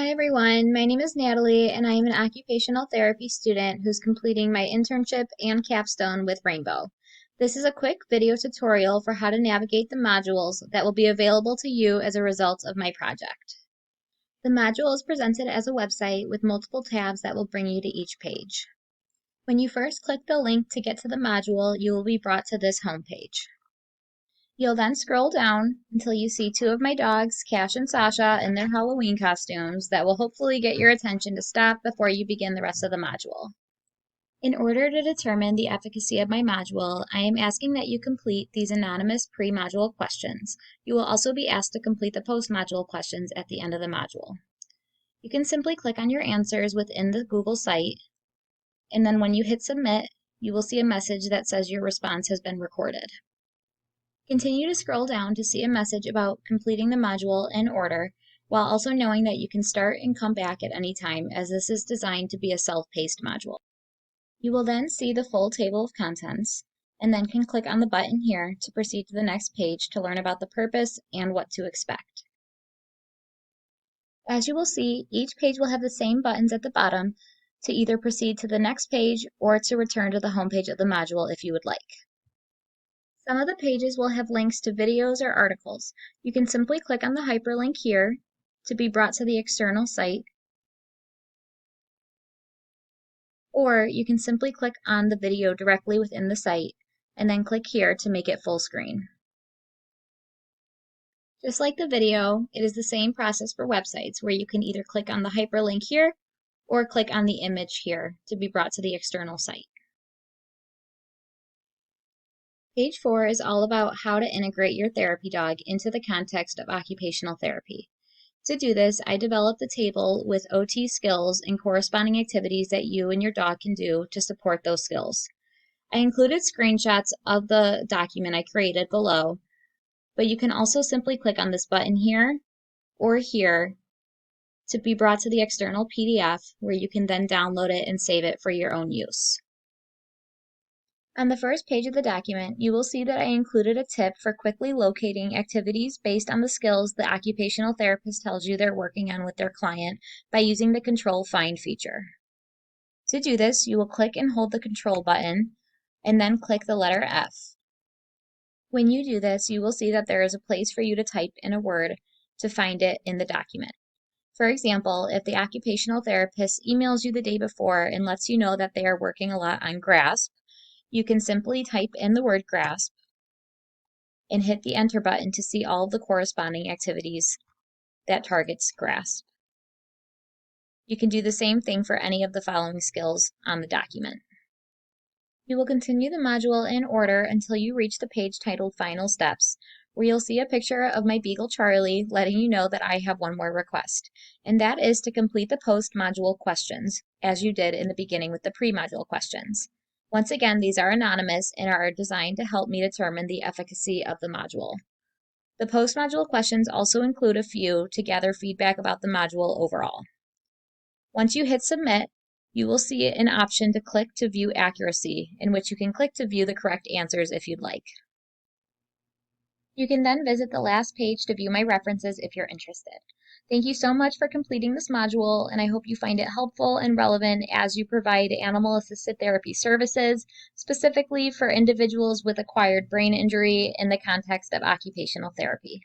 Hi everyone, my name is Natalie and I am an occupational therapy student who's completing my internship and capstone with Rainbow. This is a quick video tutorial for how to navigate the modules that will be available to you as a result of my project. The module is presented as a website with multiple tabs that will bring you to each page. When you first click the link to get to the module, you will be brought to this home page. You'll then scroll down until you see two of my dogs, Cash and Sasha, in their Halloween costumes that will hopefully get your attention to stop before you begin the rest of the module. In order to determine the efficacy of my module, I am asking that you complete these anonymous pre-module questions. You will also be asked to complete the post-module questions at the end of the module. You can simply click on your answers within the Google site, and then when you hit submit, you will see a message that says your response has been recorded. Continue to scroll down to see a message about completing the module in order, while also knowing that you can start and come back at any time, as this is designed to be a self-paced module. You will then see the full table of contents, and then can click on the button here to proceed to the next page to learn about the purpose and what to expect. As you will see, each page will have the same buttons at the bottom to either proceed to the next page or to return to the home page of the module if you would like. Some of the pages will have links to videos or articles. You can simply click on the hyperlink here to be brought to the external site, or you can simply click on the video directly within the site and then click here to make it full screen. Just like the video, it is the same process for websites where you can either click on the hyperlink here or click on the image here to be brought to the external site. Page 4 is all about how to integrate your therapy dog into the context of occupational therapy. To do this, I developed a table with OT skills and corresponding activities that you and your dog can do to support those skills. I included screenshots of the document I created below, but you can also simply click on this button here or here to be brought to the external PDF where you can then download it and save it for your own use. On the first page of the document, you will see that I included a tip for quickly locating activities based on the skills the occupational therapist tells you they're working on with their client by using the Control Find feature. To do this, you will click and hold the Control button, and then click the letter F. When you do this, you will see that there is a place for you to type in a word to find it in the document. For example, if the occupational therapist emails you the day before and lets you know that they are working a lot on GRASP, you can simply type in the word GRASP and hit the Enter button to see all of the corresponding activities that targets GRASP. You can do the same thing for any of the following skills on the document. You will continue the module in order until you reach the page titled Final Steps, where you'll see a picture of my Beagle Charlie letting you know that I have one more request, and that is to complete the post-module questions, as you did in the beginning with the pre-module questions. Once again, these are anonymous and are designed to help me determine the efficacy of the module. The post-module questions also include a few to gather feedback about the module overall. Once you hit Submit, you will see an option to click to view accuracy, in which you can click to view the correct answers if you'd like. You can then visit the last page to view my references if you're interested. Thank you so much for completing this module, and I hope you find it helpful and relevant as you provide animal-assisted therapy services, specifically for individuals with acquired brain injury in the context of occupational therapy.